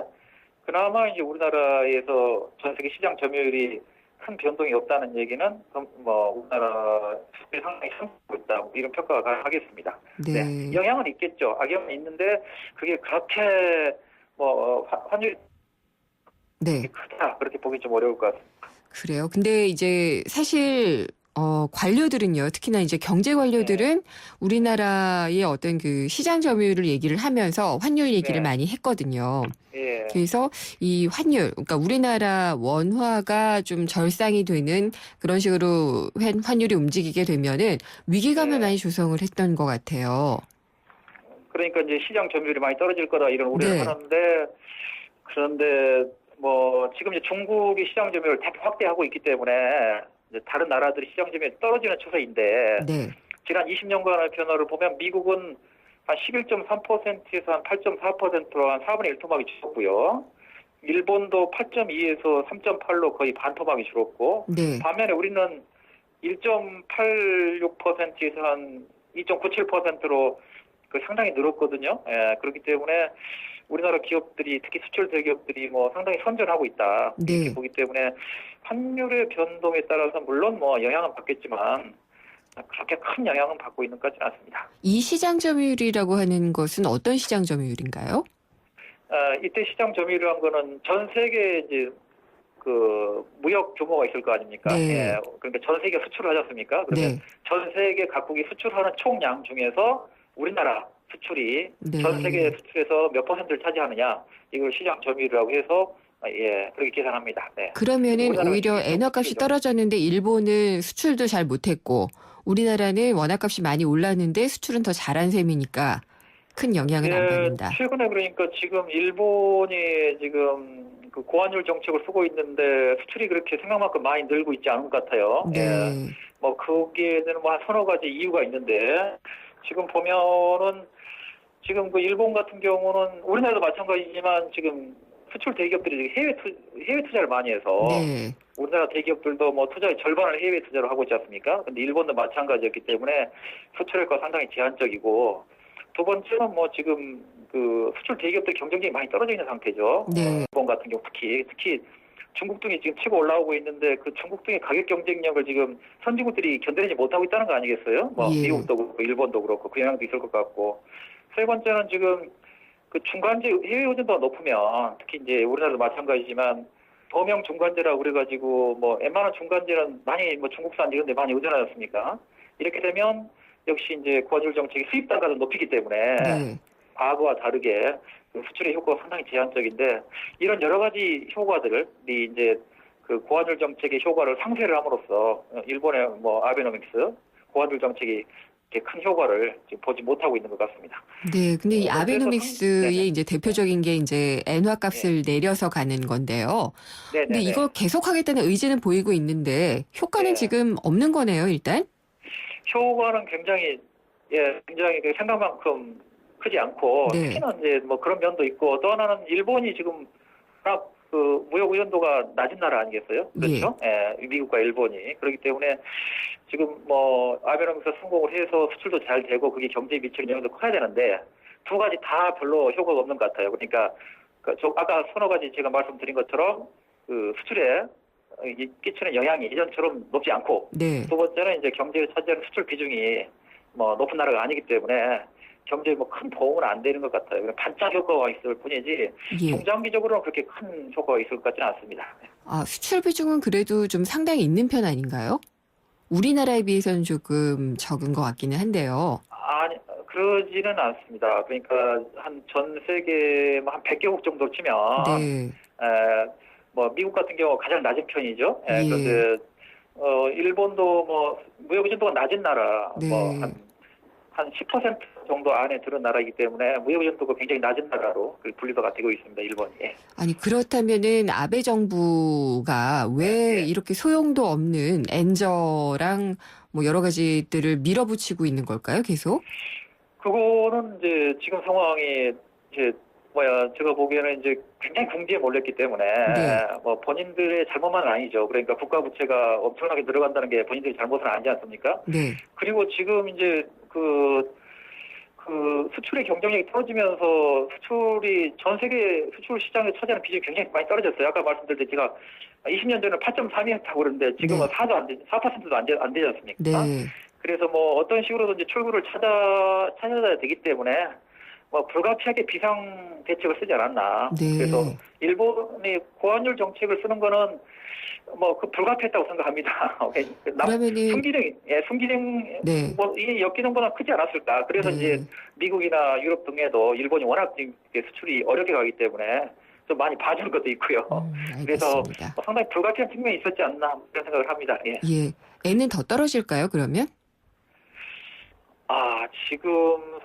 그나마 이제 우리나라에서 전 세계 시장 점유율이 큰 변동이 없다는 얘기는 뭐 우리나라 수출이 상당히 성공하고 있다 뭐 이런 평가가 가능하겠습니다. 네. 영향은 있겠죠. 악영향은 있는데 그게 그렇게 뭐 환율이 크다 그렇게 보기 좀 어려울 것 같습니다. 그래요. 근데 이제 사실 관료들은요, 특히나 이제 경제 관료들은 우리나라의 어떤 그 시장 점유율을 얘기를 하면서 환율 얘기를 많이 했거든요. 예. 그래서 이 환율, 그러니까 우리나라 원화가 좀 절상이 되는 그런 식으로 환율이 움직이게 되면은 위기감을 많이 조성을 했던 것 같아요. 그러니까 이제 시장 점유율이 많이 떨어질 거다 이런 우려를 하는데 그런데 뭐 지금 이제 중국이 시장 점유율을 대폭 확대하고 있기 때문에 이제 다른 나라들이 시장 점유율이 떨어지는 추세인데 지난 20년간의 변화를 보면 미국은 한 11.3%에서 한 8.4%로 한 4분의 1토막이 줄었고요. 일본도 8.2에서 3.8로 거의 반토막이 줄었고 반면에 우리는 1.86%에서 한 2.97%로 상당히 늘었거든요. 예, 그렇기 때문에 우리나라 기업들이 특히 수출 대기업들이 뭐 상당히 선전하고 있다. 이렇게 보기 때문에 환율의 변동에 따라서 물론 뭐 영향은 받겠지만 그렇게 큰 영향은 받고 있는 것 같지는 않습니다. 이 시장 점유율이라고 하는 것은 어떤 시장 점유율인가요? 이때 시장 점유율이라는 거는 전 세계 이제 그 무역 규모가 있을 거 아닙니까? 예, 그러니까 전 세계 수출을 하지 않습니까? 그러면 전 세계 각국이 수출하는 총량 중에서 우리나라 수출이 전 세계 수출에서 몇 퍼센트를 차지하느냐 이걸 시장 점유율이라고 해서 그렇게 계산합니다. 그러면은 오히려 엔화값이 떨어졌는데 일본은 수출도 잘 못했고 우리나라는 원화값이 많이 올랐는데 수출은 더 잘한 셈이니까 큰 영향은 안 받는다. 최근에 그러니까 지금 일본이 지금 그 고환율 정책을 쓰고 있는데 수출이 그렇게 생각만큼 많이 늘고 있지 않은 것 같아요. 뭐 거기에는 뭐 한 서너 가지 이유가 있는데 지금 보면은 지금 그 일본 같은 경우는 우리나라도 마찬가지지만 지금 수출 대기업들이 해외 투자를 많이 해서 우리나라 대기업들도 뭐 투자의 절반을 해외 투자로 하고 있지 않습니까? 근데 일본도 마찬가지였기 때문에 수출효과가 상당히 제한적이고 두 번째는 뭐 지금 그 수출 대기업들 경쟁력이 많이 떨어져 있는 상태죠. 네. 일본 같은 경우 특히 중국 등이 지금 치고 올라오고 있는데 그 중국 등의 가격 경쟁력을 지금 선진국들이 견뎌내지 못하고 있다는 거 아니겠어요? 뭐 예. 미국도 그렇고 일본도 그렇고 그 영향도 있을 것 같고. 세 번째는 지금 그 중간재 해외 의존도가 높으면 특히 이제 우리나라도 마찬가지지만 범용 중간재라고 그래가지고 뭐 웬만한 중간재는 많이 뭐 중국산 이런 데 많이 의존하지 않습니까? 이렇게 되면 역시 이제 고환율 정책이 수입 단가도 높이기 때문에 네. 과거와 다르게 수출의 효과가 상당히 제한적인데 이런 여러 가지 효과들이 이제 그 고환율 정책의 효과를 상쇄를 함으로써 일본의 뭐 아베노믹스 고환율 정책이 이렇게 큰 효과를 지금 보지 못하고 있는 것 같습니다. 네, 근데 이 아베노믹스의 네네. 이제 대표적인 게 이제 엔화 값을 내려서 가는 건데요. 네네. 근데 이거 계속하겠다는 의지는 보이고 있는데 효과는 네. 지금 없는 거네요, 일단. 효과는 굉장히 그 생각만큼 크지 않고 네. 특히나 이제 뭐 그런 면도 있고 또 하나는 일본이 지금 워낙 그 무역 의존도가 낮은 나라 아니겠어요? 그렇죠? 예, 미국과 일본이 그렇기 때문에 지금 뭐 아베노믹스 성공을 해서 수출도 잘 되고 그게 경제에 미치는 영향도 커야 되는데 두 가지 다 별로 효과가 없는 것 같아요. 그러니까 아까 서너 가지 제가 말씀드린 것처럼 그 수출에 끼치는 영향이 예전처럼 높지 않고 네. 두 번째는 이제 경제를 차지하는 수출 비중이 뭐 높은 나라가 아니기 때문에 경제에 뭐 큰 도움은 안 되는 것 같아요. 그냥 반짝 효과가 있을 뿐이지 예. 중장기적으로는 그렇게 큰 효과가 있을 것 같지는 않습니다. 아, 수출 비중은 그래도 좀 상당히 있는 편 아닌가요? 우리나라에 비해서는 조금 적은 것 같기는 한데요. 아니 그러지는 않습니다. 그러니까 전 세계 한 100개국 정도 치면 네. 뭐 미국 같은 경우 가장 낮은 편이죠. 예. 그런데 일본도 뭐 무역 의존도가 낮은 나라 네. 뭐 한 10% 정도 안에 들은 나라이기 때문에 무역 의존도가 굉장히 낮은 나라로 분류가 되고 있습니다. 일본이. 아니 그렇다면은 아베 정부가 왜 이렇게 소용도 없는 엔저랑 뭐 여러 가지들을 밀어붙이고 있는 걸까요? 계속? 그거는 이제 지금 상황이 이제 제가 보기에는 이제 굉장히 궁지에 몰렸기 때문에 뭐 본인들의 잘못만은 아니죠. 그러니까 국가 부채가 엄청나게 늘어간다는 게 본인들의 잘못은 아니지 않습니까? 네. 그리고 지금 이제 그 수출의 경쟁력이 떨어지면서 수출이 전 세계 수출 시장에 차지하는 비중이 굉장히 많이 떨어졌어요. 아까 말씀드릴 때 제가 20년 전에는 8.3이었다고 그러는데 지금은 4%도 안 되지 않습니까? 네. 그래서 뭐 어떤 식으로든지 출구를 찾아야 되기 때문에 뭐 불가피하게 비상 대책을 쓰지 않았나. 네. 그래서 일본이 고환율 정책을 쓰는 거는 뭐 그 불가피했다고 생각합니다. 그러면은 순기능 네. 뭐 이게 엮이는보다 크지 않았을까. 그래서 네. 이제 미국이나 유럽 등에도 일본이 워낙 수출이 어렵게 가기 때문에 좀 많이 봐주는 것도 있고요. 그래서 알겠습니다. 상당히 불가피한 측면이 있었지 않나 그런 생각을 합니다. 예. 예. 애는 더 떨어질까요, 그러면? 지금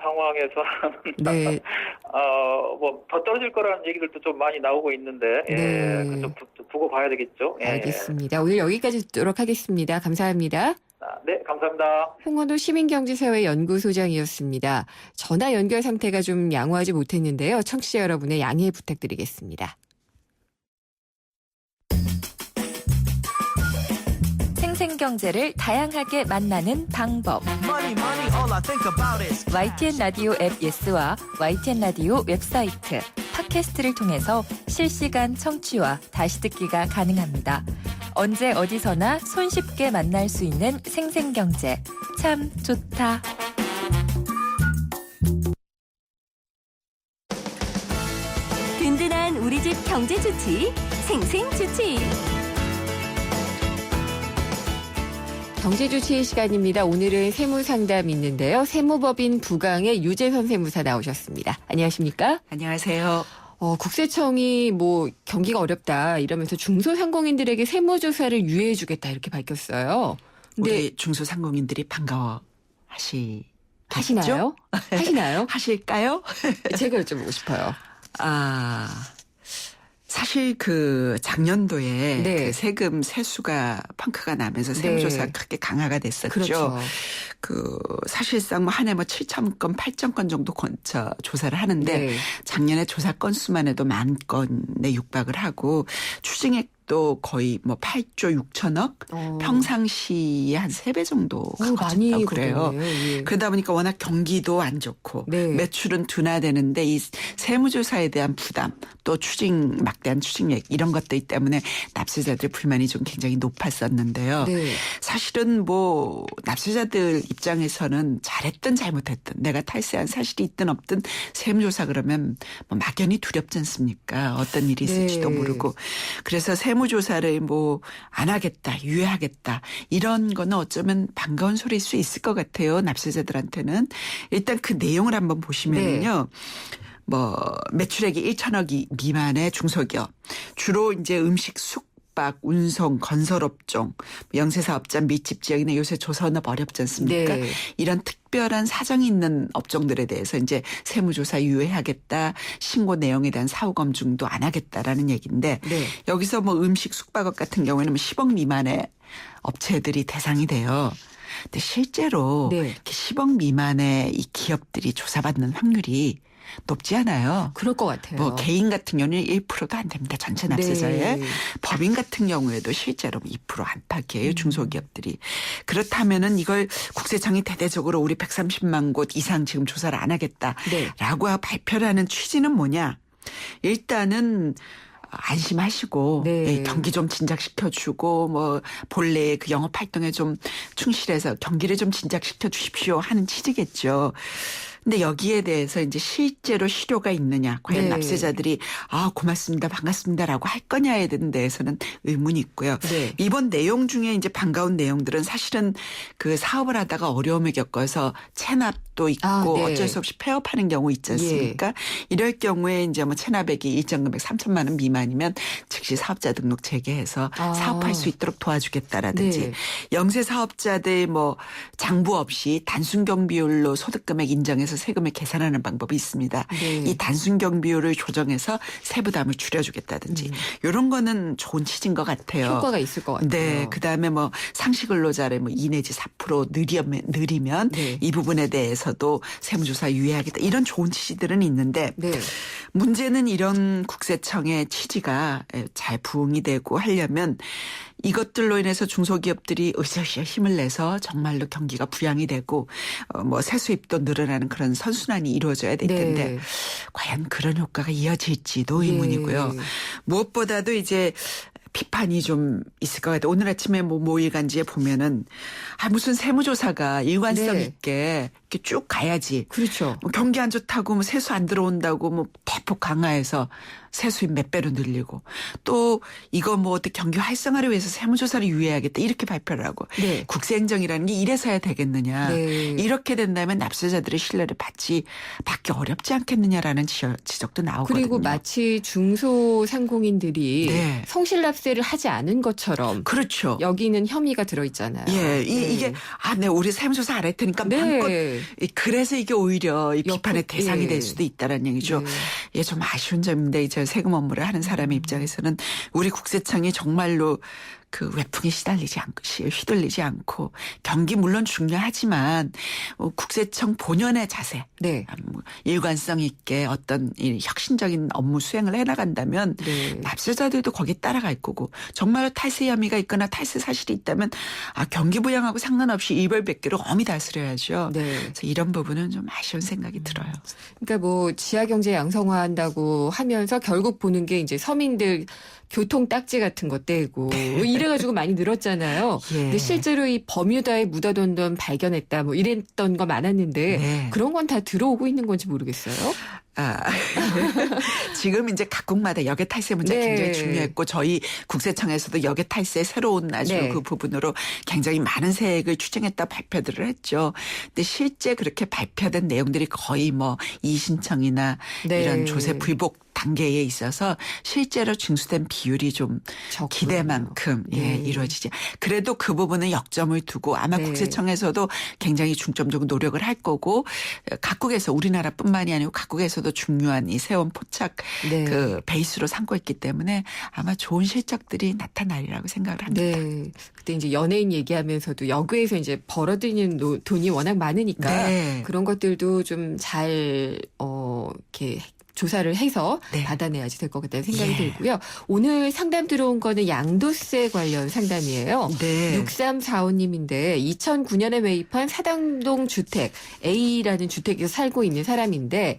상황에서는 네. 뭐 더 떨어질 거라는 얘기들도 좀 많이 나오고 있는데 네. 좀 두고 봐야 되겠죠. 예. 알겠습니다. 오늘 여기까지 듣도록 하겠습니다. 감사합니다. 네, 감사합니다. 홍원호 시민경제사회 연구소장이었습니다. 전화 연결 상태가 좀 양호하지 못했는데요. 청취자 여러분의 양해 부탁드리겠습니다. 생생경제를 다양하게 만나는 방법. YTN 라디오 앱 예스와 YTN 라디오 웹사이트, 팟캐스트를 통해서 실시간 청취와 다시 듣기가 가능합니다. 언제 어디서나 손쉽게 만날 수 있는 생생경제. 참 좋다. 든든한 우리 집 경제주치, 생생주치. 경제주치의 시간입니다. 오늘은 세무상담 있는데요. 세무법인 부강의 유재선 세무사 나오셨습니다. 안녕하십니까? 안녕하세요. 국세청이 뭐 경기가 어렵다 이러면서 중소상공인들에게 세무조사를 유예해주겠다 이렇게 밝혔어요. 근데 우리 중소상공인들이 반가워 하시나요? 하시나요? 하실까요? 제가 여쭤보고 싶어요. 사실 그 작년도에 네. 그 세금 세수가 펑크가 나면서 세무조사가 네. 크게 강화가 됐었죠. 그렇죠. 그 사실상 뭐 한 해 뭐 7,000건, 8,000건 정도 조사를 하는데 네. 작년에 조사 건수만 해도 10,000건에 육박을 하고 추징액 수입도 거의 뭐 8조 6천억, 평상시에 한 3배 정도 많이 그래요. 예. 그러다 보니까 워낙 경기도 안 좋고 매출은 둔화되는데 이 세무조사에 대한 부담, 또 막대한 추징액 이런 것들 때문에 납세자들 불만이 좀 굉장히 높았었는데요. 사실은 뭐 납세자들 입장에서는 잘했든 잘못했든 내가 탈세한 사실이 있든 없든 세무조사 그러면 뭐 막연히 두렵지 않습니까? 어떤 일이 있을지도 모르고. 그래서 세무조사를 뭐 안 하겠다, 유예하겠다 이런 거는 어쩌면 반가운 소리일 수 있을 것 같아요. 납세자들한테는. 일단 그 내용을 한번 보시면요. 뭐 매출액이 1천억 미만의 중소기업, 주로 이제 음식, 숙박, 운송, 건설업종, 영세사업자, 밀집 지역이나 요새 조선업 어렵지 않습니까? 이런 특별한 사정이 있는 업종들에 대해서 이제 세무조사 유예하겠다, 신고 내용에 대한 사후 검증도 안 하겠다라는 얘기인데 여기서 뭐 음식, 숙박업 같은 경우에는 10억 미만의 업체들이 대상이 돼요. 근데 실제로 10억 미만의 이 기업들이 조사받는 확률이 높지 않아요. 그럴 것 같아요. 뭐 개인 같은 경우는 1%도 안 됩니다. 전체 납세자에. 법인 같은 경우에도 실제로 2% 안팎이에요. 중소기업들이. 그렇다면은 이걸 국세청이 대대적으로 우리 130만 곳 이상 지금 조사를 안 하겠다라고 발표를 하는 취지는 뭐냐. 일단은 안심하시고 경기 좀 진작시켜주고 뭐 본래의 그 영업 활동에 좀 충실해서 경기를 좀 진작시켜 주십시오 하는 취지겠죠. 근데 여기에 대해서 이제 실제로 실효가 있느냐, 과연 납세자들이 고맙습니다, 반갑습니다라고 할 거냐에 대해서는 의문이 있고요. 이번 내용 중에 이제 반가운 내용들은 사실은 그 사업을 하다가 어려움을 겪어서 체납도 있고 어쩔 수 없이 폐업하는 경우 있지 않습니까? 이럴 경우에 이제 뭐 체납액이 일정 금액 3천만 원 미만이면 즉시 사업자 등록 재개해서 사업할 수 있도록 도와주겠다라든지 영세 사업자들 뭐 장부 없이 단순 경비율로 소득금액 인정해서 세금을 계산하는 방법이 있습니다. 이 단순 경비율을 조정해서 세부담을 줄여주겠다든지 이런 거는 좋은 취지인 것 같아요. 효과가 있을 것 같아요. 그다음에 뭐 상시 근로자를 뭐 2 내지 4% 느리면 이 부분에 대해서도 세무조사 유예하겠다. 이런 좋은 취지들은 있는데 문제는 이런 국세청의 취지가 잘 부응이 되고 하려면 이것들로 인해서 중소기업들이 으쌰으쌰 힘을 내서 정말로 경기가 부양이 되고 뭐 세수입도 늘어나는 그런 선순환이 이루어져야 될 텐데 과연 그런 효과가 이어질지도 의문이고요. 무엇보다도 이제 비판이 좀 있을 것 같아요. 오늘 아침에 뭐 모일간지에 보면은 무슨 세무조사가 일관성 있게 이렇게 쭉 가야지. 그렇죠. 뭐 경기 안 좋다고 뭐 세수 안 들어온다고 뭐 대폭 강화해서 세수입 몇 배로 늘리고 또 이거 뭐 어떻게 경기 활성화를 위해서 세무조사를 유예하겠다 이렇게 발표를 하고 국세행정이라는 게 이래서야 되겠느냐. 이렇게 된다면 납세자들의 신뢰를 받기 어렵지 않겠느냐라는 지적도 나오거든요. 그리고 마치 중소상공인들이 성실납세를 하지 않은 것처럼 그렇죠. 여기는 혐의가 들어있잖아요. 이게 우리 세무조사 안 할 테니까 마음껏 그래서 이게 오히려 이 비판의 대상이 될 수도 있다는 얘기죠. 좀 아쉬운 점인데 이제 세금 업무를 하는 사람의 입장에서는 우리 국세청이 정말로 그 외풍에 휘둘리지 않고 경기 물론 중요하지만 국세청 본연의 자세, 일관성 있게 어떤 혁신적인 업무 수행을 해나간다면 납세자들도 거기에 따라갈 거고 정말로 탈세 혐의가 있거나 탈세 사실이 있다면 경기 부양하고 상관없이 이별백계로 엄히 다스려야죠. 그래서 이런 부분은 좀 아쉬운 생각이 들어요. 그러니까 뭐 지하경제 양성화한다고 하면서 결국 보는 게 이제 서민들 교통 딱지 같은 거 떼고 이래가지고 많이 늘었잖아요. 근데 실제로 이 버뮤다에 묻어둔 돈 발견했다 뭐 이랬던 거 많았는데 그런 건 다 들어오고 있는 건지 모르겠어요. 지금 이제 각국마다 역외 탈세 문제 굉장히 중요했고 저희 국세청에서도 역외 탈세 새로운 아주 그 부분으로 굉장히 많은 세액을 추징했다 발표들을 했죠. 근데 실제 그렇게 발표된 내용들이 거의 뭐 이의신청이나 이런 조세 불복 단계에 있어서 실제로 징수된 비율이 좀 적구나. 기대만큼 이루어지지. 그래도 그 부분은 역점을 두고 아마 국세청에서도 굉장히 중점적으로 노력을 할 거고 각국에서 우리나라뿐만이 아니고 각국에서도 중요한 이 세원 포착 그 베이스로 삼고 있기 때문에 아마 좋은 실적들이 나타나리라고 생각을 합니다. 그때 이제 연예인 얘기하면서도 역외에서 이제 벌어들이는 돈이 워낙 많으니까 그런 것들도 좀 잘 이렇게 조사를 해서 네. 받아내야지 될 것 같다는 생각이 예. 들고요. 오늘 상담 들어온 거는 양도세 관련 상담이에요. 네. 6345님인데 2009년에 매입한 사당동 주택 A라는 주택에서 살고 있는 사람인데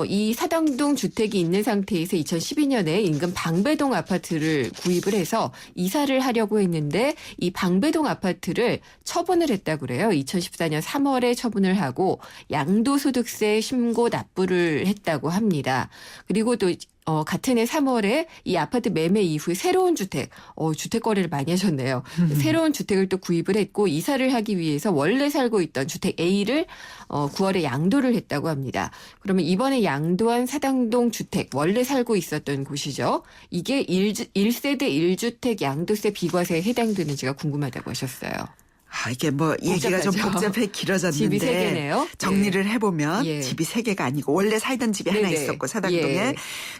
이 사당동 주택이 있는 상태에서 2012년에 인근 방배동 아파트를 구입을 해서 이사를 하려고 했는데 이 방배동 아파트를 처분을 했다고 그래요. 2014년 3월에 처분을 하고 양도소득세 신고 납부를 했다고 합니다. 그리고 또 같은 해 3월에 이 아파트 매매 이후에 새로운 주택 거래를 많이 하셨네요. 새로운 주택을 또 구입을 했고 이사를 하기 위해서 원래 살고 있던 주택 A를 9월에 양도를 했다고 합니다. 그러면 이번에 양도한 사당동 주택 원래 살고 있었던 곳이죠. 이게 1세대 1주택 양도세 비과세에 해당되는지가 궁금하다고 하셨어요. 이게 뭐 얘기가 좀 복잡해 길어졌는데 집이 3개네요. 정리를 해보면 예. 집이 3개가 아니고 원래 살던 집이 하나 네네. 있었고 사당동에 예.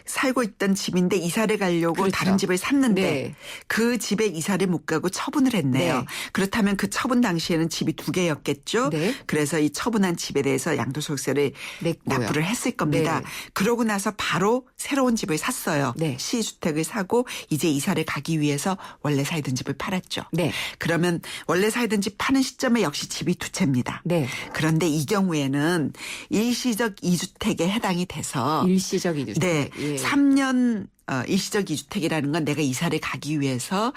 살고 있던 집인데 이사를 가려고 그렇죠. 다른 집을 샀는데 네. 그 집에 이사를 못 가고 처분을 했네요. 네. 그렇다면 그 처분 당시에는 집이 2개였겠죠. 네. 그래서 이 처분한 집에 대해서 양도소득세를 냈고요. 납부를 했을 겁니다. 네. 그러고 나서 바로 새로운 집을 샀어요. 네. 시주택을 사고 이제 이사를 가기 위해서 원래 살던 집을 팔았죠. 네. 그러면 원래 살던 집 파는 시점에 역시 집이 2채입니다. 네. 그런데 이 경우에는 일시적 2주택에 해당이 돼서 일시적 2주택. 네, 예. 3년 일시적 2주택이라는 건 내가 이사를 가기 위해서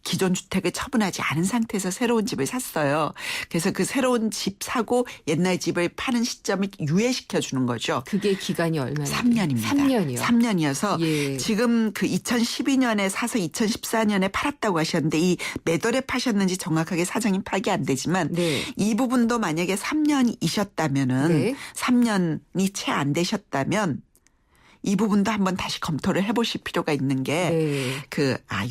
기존 주택을 처분하지 않은 상태에서 새로운 집을 샀어요. 그래서 그 새로운 집 사고 옛날 집을 파는 시점을 유예시켜 주는 거죠. 그게 기간이 얼마나? 3년입니다. 3년이요. 3년이어서 예. 지금 그 2012년에 사서 2014년에 팔았다고 하셨는데 이 몇 월에 파셨는지 정확하게 사정이 파악이 안 되지만 네. 이 부분도 만약에 3년이셨다면은 네. 3년이 채 안 되셨다면 이 부분도 한번 다시 검토를 해보실 필요가 있는 게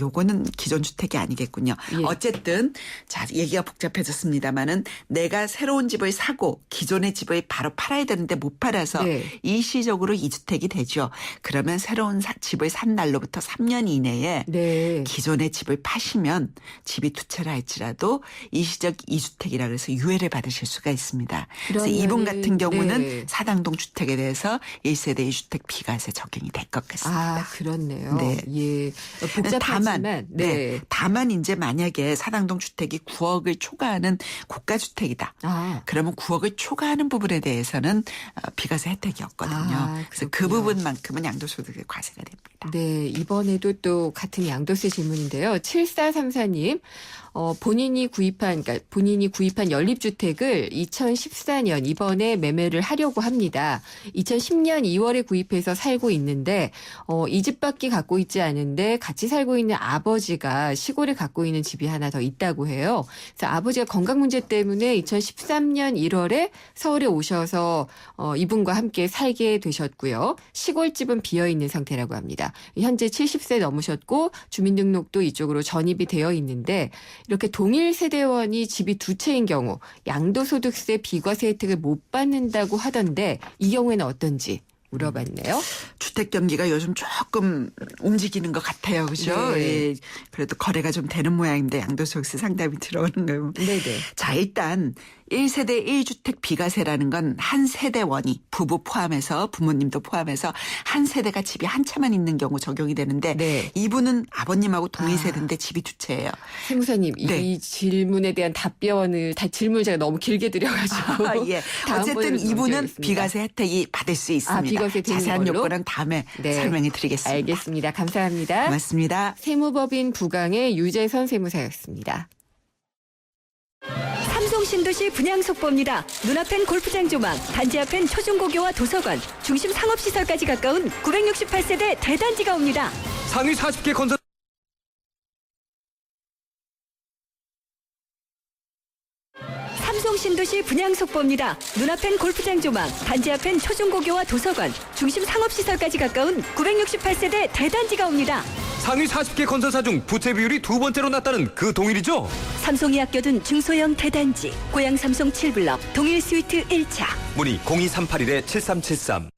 요거는 기존 주택이 아니겠군요. 예. 어쨌든 자 얘기가 복잡해졌습니다마는 내가 새로운 집을 사고 기존의 집을 바로 팔아야 되는데 못 팔아서 네. 일시적으로 2주택이 되죠. 그러면 새로운 집을 산 날로부터 3년 이내에 네. 기존의 집을 파시면 집이 2채라 할지라도 일시적 2주택이라 그래서 유예를 받으실 수가 있습니다. 그래서 이분 같은 경우는 네. 사당동 주택에 대해서 1세대 1주택 비과세 적용이 될 것 같습니다. 그렇네요. 네. 예. 복잡하지만 다만 이제 만약에 사당동 주택이 9억을 초과하는 고가주택이다. 그러면 9억을 초과하는 부분에 대해서는 비과세 혜택이 없거든요. 그래서 그 부분만큼은 양도소득세 과세가 됩니다. 네. 이번에도 또 같은 양도세 질문인데요. 7434님. 본인이 구입한 연립주택을 2014년 이번에 매매를 하려고 합니다. 2010년 2월에 구입해서 살고 있는데 이 집밖에 갖고 있지 않은데 같이 살고 있는 아버지가 시골에 갖고 있는 집이 하나 더 있다고 해요. 그래서 아버지가 건강 문제 때문에 2013년 1월에 서울에 오셔서 이분과 함께 살게 되셨고요. 시골집은 비어있는 상태라고 합니다. 현재 70세 넘으셨고 주민등록도 이쪽으로 전입이 되어 있는데 이렇게 동일 세대원이 집이 2채인 경우 양도소득세 비과세 혜택을 못 받는다고 하던데 이 경우에는 어떤지 물어봤네요. 주택 경기가 요즘 조금 움직이는 것 같아요. 그죠? 네. 예. 그래도 거래가 좀 되는 모양인데 양도소득세 상담이 들어오는 거예요. 네네. 자, 일단 1세대 1주택 비과세라는 건 한 세대원이 부부 포함해서 부모님도 포함해서 한 세대가 집이 한 채만 있는 경우 적용이 되는데 이분은 아버님하고 동일 세대인데 집이 2채예요. 세무사님 이 질문에 대한 질문을 제가 너무 길게 드려가지고 예. 어쨌든 이분은 비과세 혜택이 받을 수 있습니다. 자세한 요건은 다음에 설명해 드리겠습니다. 알겠습니다. 감사합니다. 고맙습니다. 세무법인 부강의 유재선 세무사였습니다. 삼성 신도시 분양 속보입니다. 눈앞엔 골프장 조망, 단지 앞엔 초중고교와 도서관, 중심 상업시설까지 가까운 968세대 대단지가 옵니다. 상위 40개 건설 삼성 신도시 분양 속보입니다. 눈앞엔 골프장 조망, 단지 앞엔 초중고교와 도서관, 중심 상업시설까지 가까운 968세대 대단지가 옵니다. 상위 40개 건설사 중 부채 비율이 2번째로 낮다는 그 동일이죠? 삼성이 아껴둔 중소형 대단지, 고양 삼성 7블럭, 동일 스위트 1차. 문의 02381-7373.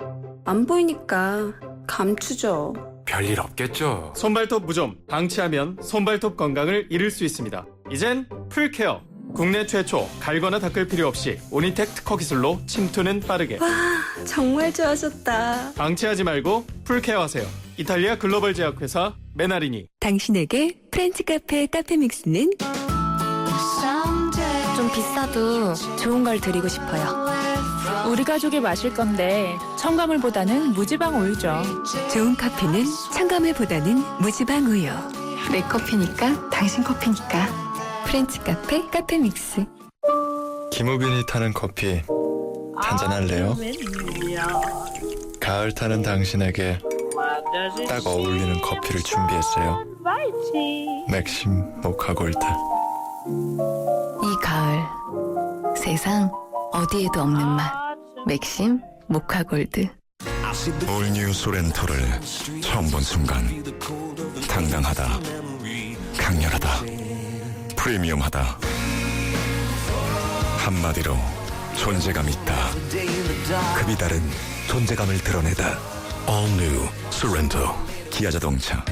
안 보이니까 감추죠. 별일 없겠죠. 손발톱 무좀 방치하면 손발톱 건강을 잃을 수 있습니다. 이젠 풀케어 국내 최초 갈거나 닦을 필요 없이 오니텍 특허 기술로 침투는 빠르게. 와, 정말 좋아졌다. 방치하지 말고 풀케어하세요. 이탈리아 글로벌 제약회사 메나리니. 당신에게 프렌치 카페 카페믹스는 좀 비싸도 좋은 걸 드리고 싶어요. 우리 가족이 마실 건데 첨가물보다는 무지방 우유죠. 좋은 커피는 첨가물보다는 무지방 우유. 내 커피니까 당신 커피니까 프렌치 카페 카페믹스. 김우빈이 타는 커피 한잔할래요? 가을 타는 당신에게 딱 어울리는 커피를 준비했어요. 맥심 모카 골드. 이 가을 세상 어디에도 없는 맛. 맥심 모카 골드. 올뉴 소렌토를 처음 본 순간 당당하다, 강렬하다, 프리미엄하다. 한마디로 존재감 있다. 급이 다른 존재감을 드러내다. All New Sorento. 기아자동차.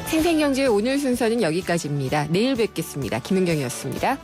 생생경제 오늘 순서는 여기까지입니다. 내일 뵙겠습니다. 김은경이었습니다.